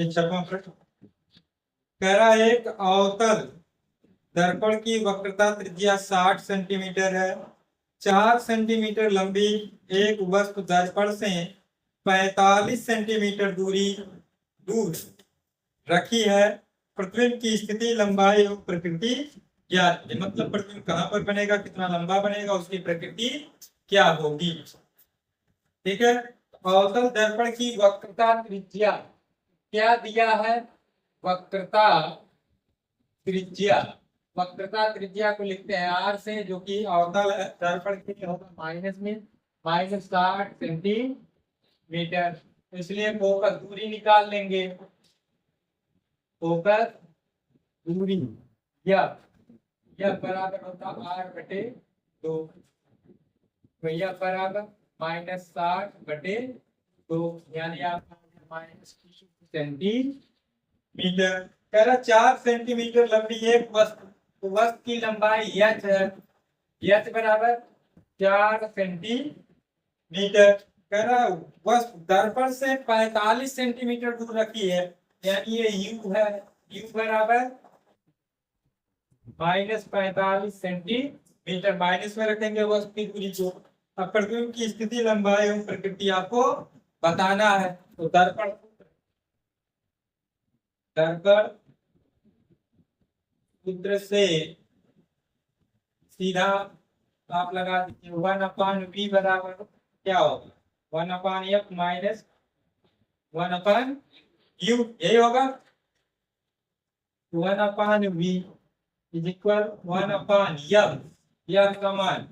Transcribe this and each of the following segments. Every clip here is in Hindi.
छठवां प्रश्न कह रहा है एक अवतल दर्पण की वक्रता त्रिज्या 60 सेंटीमीटर है। 4 सेंटीमीटर लंबी एक वस्तु दर्पण से 45 सेंटीमीटर दूर रखी है। प्रतिबिंब की स्थिति, लंबाई और प्रकृति ज्ञात है। मतलब प्रतिबिंब कहाँ पर बनेगा, कितना लंबा बनेगा, उसकी प्रकृति क्या होगी। ठीक है, अवतल दर्पण की वक्रता त्रिज्या क्या दिया है, वक्रता त्रिज्या। वक्रता त्रिज्या को लिखते हैं आर से, जो कि अवतल दर्पण के लिए होगा -60 सेंटीमीटर। इसलिए फोकस दूरी निकाल लेंगे। फोकस दूरी यह बराबर होता R/2, तो यह बराबर -60/2, यानी आपका -30 सेंटीमीटर। कह रहा 4 सेंटीमीटर लंबी एक वस्तु की लंबाई h है। h बराबर 4 सेंटीमीटर। कह रहा वस्तु दर्पण से 45 सेंटीमीटर दूर रखी है, यानी ये u है। u बराबर -45 सेंटीमीटर। माइनस में रखेंगे वस्तु की दूरी को। अब प्रतिबिंब की स्थिति, लंबाई एवं प्रकृति आपको बताना है। तो दर्पण सूत्र से सीधा आप लगा दीजिए 1/v बराबर क्या होगा, 1/f माइनस 1/u, यही होगा। 1/v इज इक्वल 1/f, यह का मान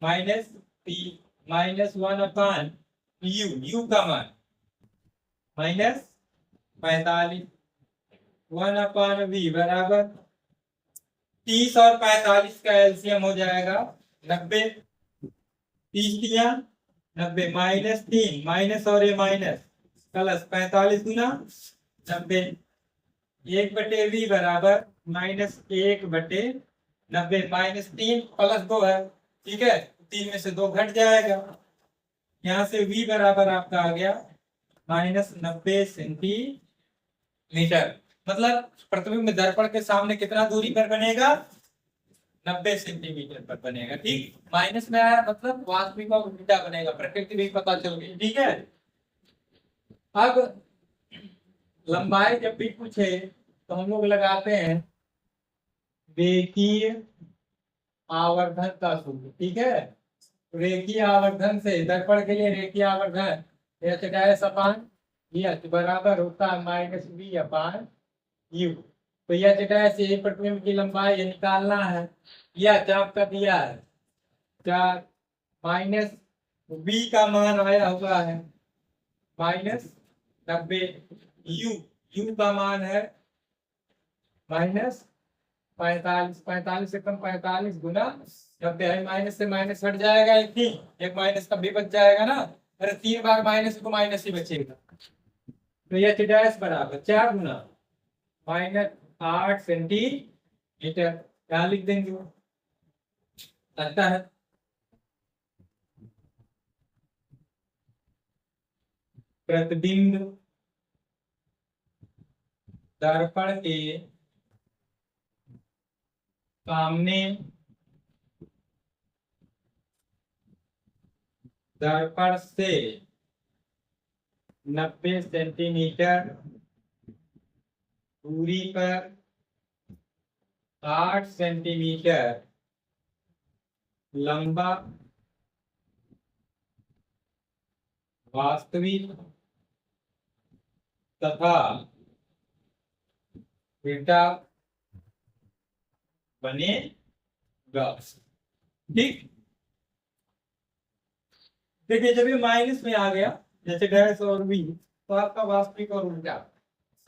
माइनस 1/u का मान -45। 1/v बराबर 30 और 45 का एलसीएम हो जाएगा 90। 30 दिया 90, -3 माइनस और ये माइनस प्लस 45 गुना 90। 1/v बराबर -1/90, -3 + 2 है। ठीक है, 3 में से 2 घट जाएगा। यहाँ से v बराबर आपका आ गया -90 सेंटीमीटर। मतलब प्रतिबिंब दर्पण के सामने कितना दूरी पर बनेगा, 90 सेंटीमीटर पर बनेगा। ठीक, माइनस में आया मतलब वास्तविक और उल्टा बनेगा, प्रकृति भी पता चल गई। ठीक है, अब लंबाई जब भी पूछे तो हम लोग लगाते हैं रेखीय आवर्धन का सूत्र। ठीक है, रेखीय आवर्धन से दर्पण के लिए रेखीय आवर्धन h बराबर होता है -v/u। तो यह प्रतिबिंब की लंबाई निकालना है। यह क्या आपका दिया है, क्या -v का मान आया हुआ है -90, u का मान है -45। 45 से कम 45 गुना 90 है। माइनस से माइनस हट जाएगा, एक माइनस का भी बच जाएगा ना। अरे 3 बार माइनस को माइनस ही बचेगा। तो यह h बराबर 4 गुना -8 सेंटीमीटर। क्या लिख देंगे, लगता है प्रतिबिंब दर्पण के सामने दर्पण से 90 सेंटीमीटर दूरी पर 8 सेंटीमीटर लंबा वास्तविक तथा उल्टा बनेगा। ठीक, देखिए जब ये माइनस में आ गया जैसे डैश और v, तो आपका वास्तविक और उल्टा।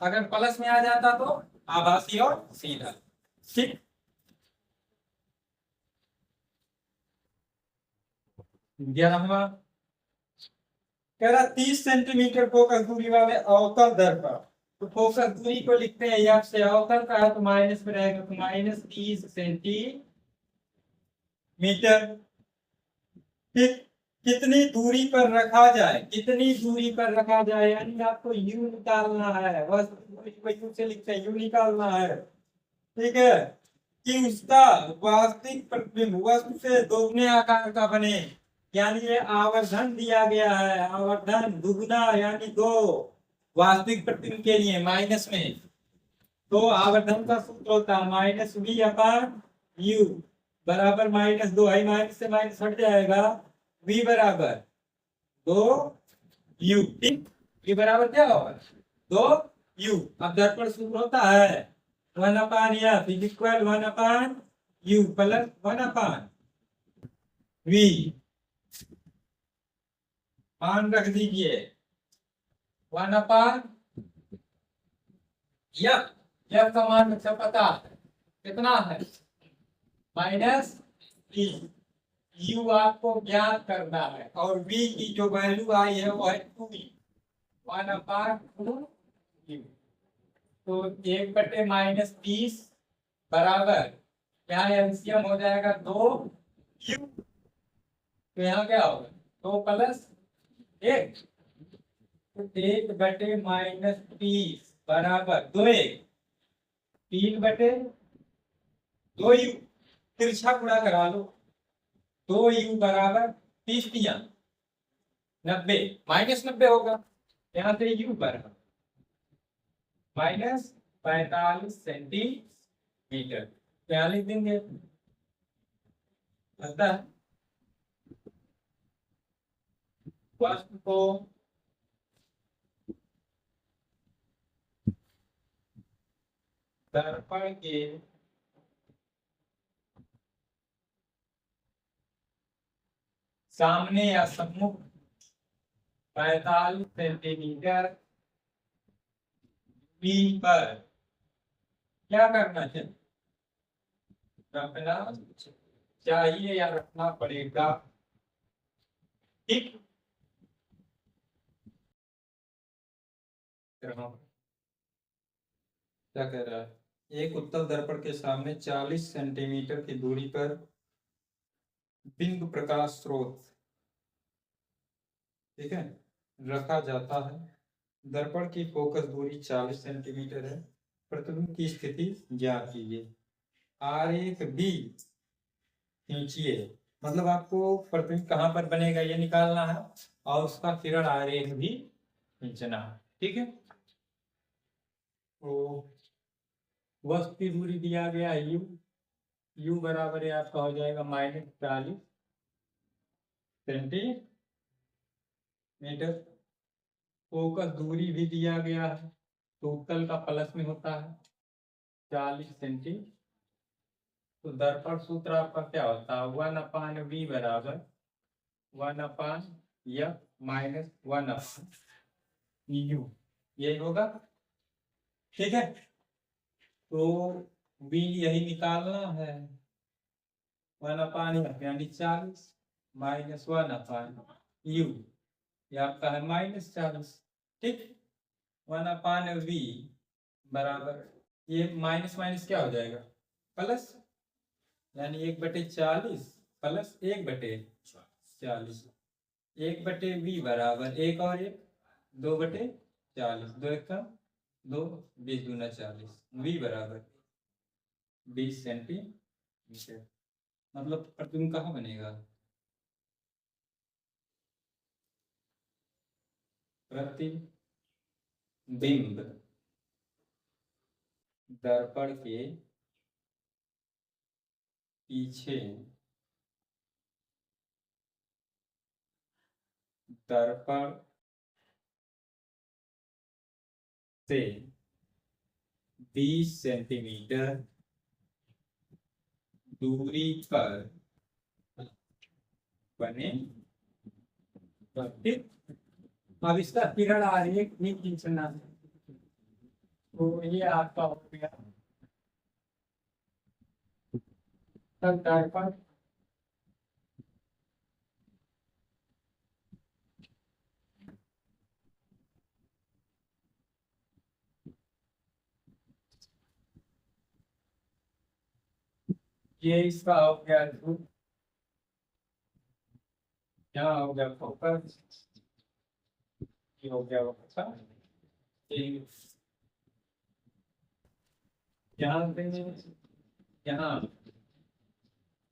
अगर प्लस में आ जाता तो आभासी और सीधा। ठीक, ग्यारहवां कह रहा 30 सेंटीमीटर फोकस दूरी वाले अवतल दर्पण। तो फोकस दूरी को लिखते हैं यहाँ से, अवतल का है तो माइनस में रहेगा, तो -30 सेंटीमीटर। ठीक, कितनी दूरी पर रखा जाए, कितनी दूरी पर रखा जाए, यानी आपको यू निकालना है, बस यू से लिखते हैं, यू निकालना है। ठीक है, कि उसका वास्तविक प्रतिबिंब वस्तु से दोगुने आकार का बने, यानी ये आवर्धन दिया गया है, आवर्धन दुगुना यानी 2 वास्तविक प्रतिबिंब के लिए माइनस में, तो आवर्धन का सूत्र होता है माइनस वी अपान यू बराबर -2, आई माइनस से माइनस हट जाएगा, v बराबर 2 u। ठीक, v बराबर क्या होगा 2 u। अब दर्पण सूत्र होता है 1/f is equal 1/u plus 1/v। मान रख दीजिए 1/f, यह का मान मुझे पता है कितना है -3। यू आपको ज्ञात करना है और v की जो वैल्यू आई है वो है 2v 1/2u। तो 1/-30 बराबर क्या एलसीएम हो जाएगा 2u। तो यहाँ क्या होगा 2 प्लस 1, तो 1/-30 बराबर 2 3/2u। तिरछा गुणा करा लो, 2u बराबर 30 दिया 90 -90 होगा, यहाँ से u बराबर -45 सेंटीमीटर। 42 देंगे अतः वस्तु को दर्पण के सामने या सम्मुख 45 सेंटीमीटर p पर क्या करना चाहिए, रखना चाहिए या रखना पड़ेगा। ठीक, क्या कह रहा है, एक उत्तल दर्पण के सामने 40 सेंटीमीटर की दूरी पर बिंदु प्रकाश स्रोत, ठीक है, रखा जाता है। दर्पण की फोकस दूरी 40 सेंटीमीटर है। प्रतिबिंब की स्थिति ज्ञात कीजिए। आरेख बी खींचिए, मतलब आपको प्रतिबिंब कहाँ पर बनेगा ये निकालना है और उसका किरण आरेख भी खींचना है। ठीक है, तो वस्तु की दूरी दिया गया है u बराबर है आपका हो जाएगा -40 सेंटीमीटर। फोकस दूरी भी दिया गया है, तो उत्तल का प्लस में होता है 40 सेंटी। तो दर्पण सूत्र आपका क्या होता है 1/v बराबर 1/f माइनस 1/u, यही होगा। ठीक है, तो v यही निकालना है 1/f यानी 40 माइनस 1/u, ये आपका है -40। ठीक, 1/v बराबर ये माइनस माइनस क्या हो जाएगा प्लस, यानी 1/40 प्लस 1/40, 1/v बराबर 1 और 1 2/40, 2 1 का 2, 20 दूना 40, v बराबर 20 सेंटीमीटर। मतलब प्रतिबिंब कहाँ बनेगा, प्रतिबिंब दर्पण के पीछे, दर्पण से 20 सेंटीमीटर दूरी पर बने। ठीक, अब इसका किरण आरेख भी खींचना है, तो ये आपका हो गया दर्पण ये इसका हो गया यहाँ हो गया फोकस, ये हो गया फोकस, यहाँ पे यहाँ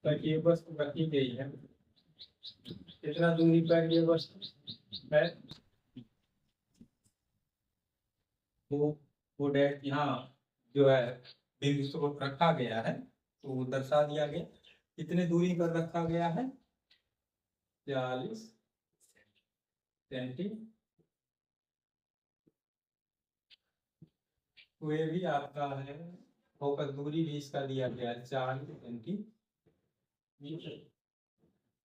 पर ये वस्तु रखी गई है, कितना दूरी पर ये वस्तु है, वो डैश यहाँ जो है बिंदु को रखा गया है, तो वो दर्शा दिया गया कितने दूरी पर रखा गया है, 40 सेंटीमीटर। तो ये भी आपका है, फोकस दूरी भी इसका दिया गया है 40 सेंटीमीटर।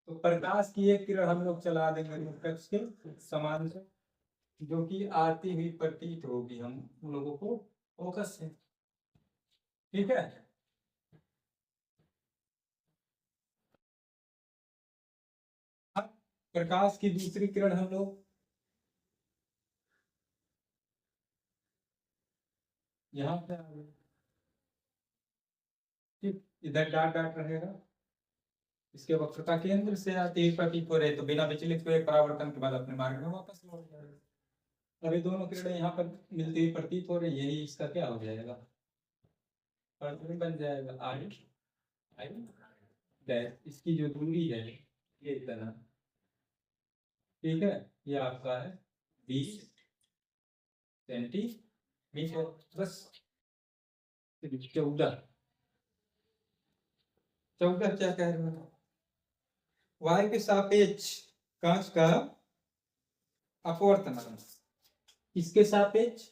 तो प्रकाश की एक किरण हम लोग चला देंगे रिफ्लेक्स के समान से, जो कि आती हुई प्रतीत होगी हम लोगों को फोकस से, ठीक है। अब प्रकाश की दूसरी किरण हम लोग यहाँ पे, ठीक, इधर डॉट डॉट रहेगा, इसके वक्रता केंद्र से आती हुई प्रतीत हो रही, तो बिना विचलित हुए परावर्तन के बाद अपने मार्ग में वापस लौट जाएगा। अभी दोनों किरणें यहाँ पर मिलती हुई प्रतीत हो रही, यही इसका क्या हो जाएगा, प्रतिबिंब बन जाएगा। आई आई डैश, इसकी जो दूरी है ये इतना, ठीक है, ये आपका है 20 सेंटीमीटर, बस 14 क्या कह रहे हो, वायु के सापेक्ष कांच का अपवर्तनांक, इसके सापेक्ष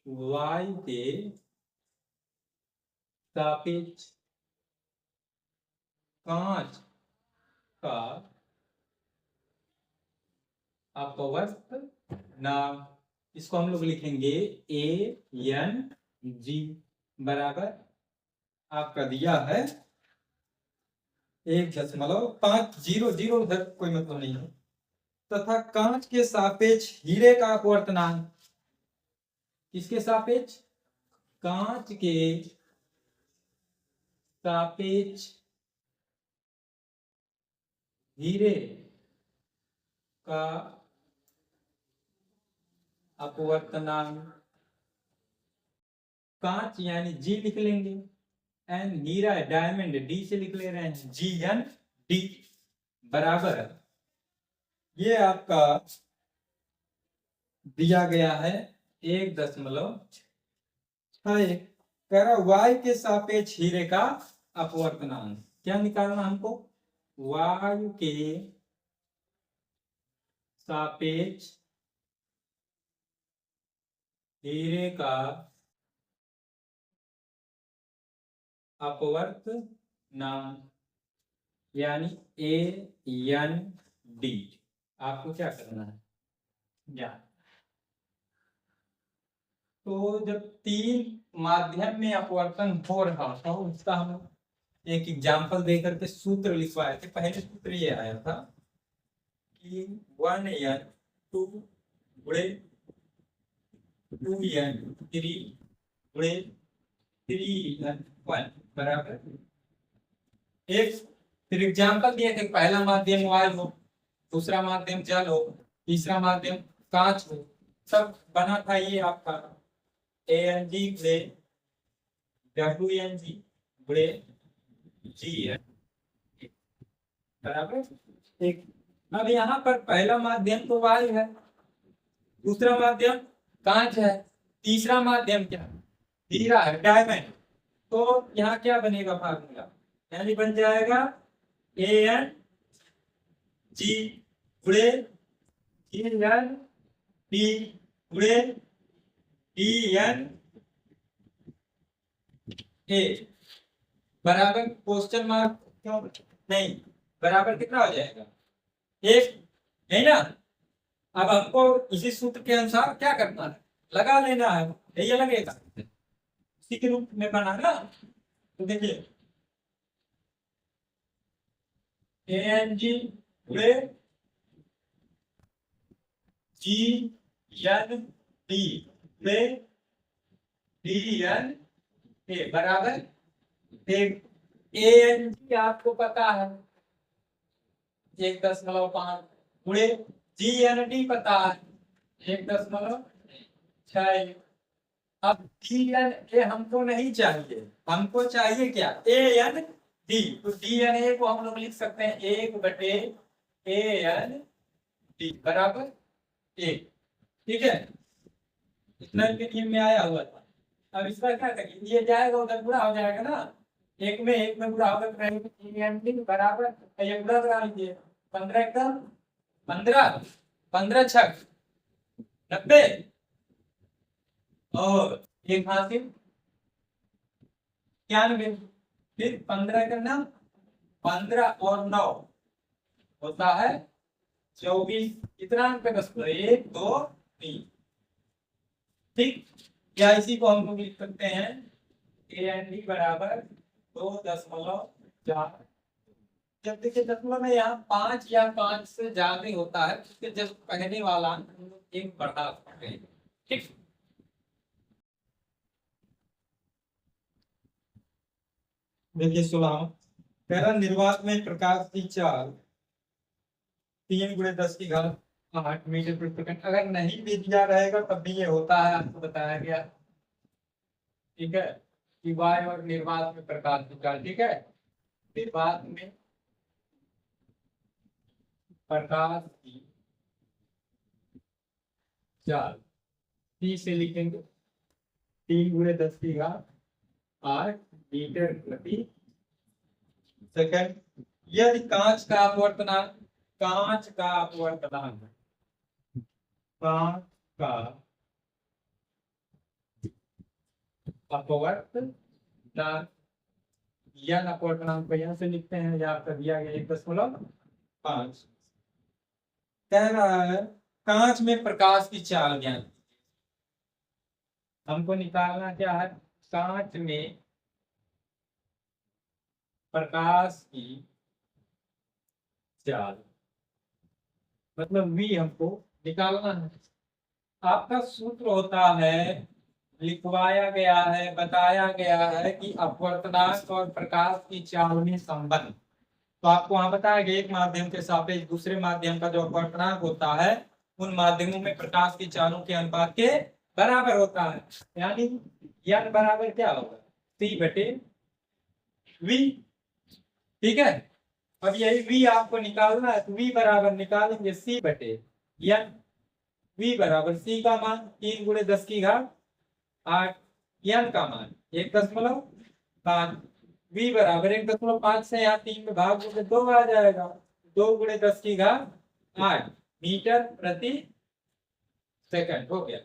वायु के सापेक्ष कांच का अपवर्तनांक, इसको हम लोग लिखेंगे ANG बराबर आपका दिया है 1.500, उधर कोई मतलब नहीं है, तथा कांच के सापेक्ष हीरे का अपवर्तनांक, किसके सापेक्ष, कांच के सापेक्ष हीरे का अपवर्तनांक, कांच यानी जी लिख लेंगे, एन हीरा डायमंड डी से लिख ले रहे हैं, GND बराबर ये आपका दिया गया है 1.6, कह रहा वायु के सापेक्ष हीरे का अपवर्तनांक, क्या निकालना हमको, वायु के सापेक्ष हीरे का अपवर्तनांक यानी AND, आपको क्या करना है या, तो जब तीन माध्यम में अपवर्तन हो रहा था उसका हम एक एग्जाम्पल देकर के सूत्र लिखवाए थे। पहले सूत्र ये आया था कि 1n 2 गुणे 2n 3 गुणे 3n 1 बराबर, एक फिर एग्जाम्पल दिए थे, पहला माध्यम वायु हो, दूसरा माध्यम जल हो, तीसरा माध्यम कांच हो, सब बना था ये आपका ANG गुणे WNG गुणे GN बराबर, ठीक। अब यहाँ पर पहला माध्यम तो वायु है, दूसरा माध्यम कांच है, तीसरा माध्यम क्या, हीरा है, डायमंड, तो यहाँ क्या बनेगा फार्मूला, यानी बन जाएगा ANG गुणे GND गुणे DNA बराबर क्वेश्चन मार्क, क्यों नहीं, बराबर कितना हो जाएगा, 1 है ना। अब हमको इसी सूत्र के अनुसार क्या करना है, लगा लेना है, ये लगेगा इसी के रूप में बना ना, तो देखिए ANG गुणे GND गुणे DNA बराबर, ANG आपको पता है 1.5 गुणे GND पता है 1.6। अब DNA हमको नहीं चाहिए, हमको चाहिए क्या AND D। तो DNA को हम लोग लिख सकते हैं 1/AND बराबर 1। ठीक है, इतना के नियम में आया हुआ था। अब इसका क्या करेंगे, ये जाएगा उधर पूरा हो जाएगा ना, एक में पूरा होगा तो बराबर ये पूरा लगा लीजिए 15 एकदम 15 15 छक 90 और एक हासिल 91। फिर 15 करना 15 और 9 होता है 24। कितना अंक पे बस 1 2 3। ठीक, या इसी को हम लोग लिख सकते हैं AND बराबर 2.4। जब देखिए दशमलव में यहाँ 5 या 5 से ज्यादा होता है उसके जस्ट पहले वाला हम लोग एक बढ़ा सकते हैं। ठीक, देखिए 16 कह रहा निर्वात में प्रकाश की चाल 3 × 10⁸ मीटर प्रति सेकंड। अगर नहीं भी दिया रहेगा तब भी ये होता है, आपको बताया गया। ठीक है, कि वायु और निर्वात में प्रकाश की चाल। ठीक है, निर्वात में प्रकाश की चाल T से लिखेंगे 3 × 10⁸ मीटर प्रति सेकंड। यदि कांच का अपवर्तनांक, कांच का अपवर्तनांक, कांच का अपवर्तनांक या अपवर्तनांक को यहाँ से लिखते हैं, या आपका दिया गया 1.5। कह रहा है कांच में प्रकाश की चाल ज्ञात, हमको निकालना क्या है, कांच में प्रकाश की चाल मतलब V हमको निकालना है। आपका सूत्र होता है, लिखवाया गया है, बताया गया है कि अपवर्तनांक और प्रकाश की चाल में संबंध। तो आपको वहां बताया गया एक माध्यम के सापेक्ष दूसरे माध्यम का जो अपवर्तनांक होता है उन माध्यमों में प्रकाश की चालों के अनुपात के बराबर होता है। यानी n बराबर क्या होगा C/V। ठीक है, अब यही V आपको निकालना है तो V बराबर निकालेंगे C/n। V बराबर C का मान 3 × 10⁸, n का मान 1.5। V बराबर 1.5 से यहाँ 3 में भाग दोगे 2 आ जाएगा, 2 × 10⁸ मीटर प्रति सेकंड हो गया।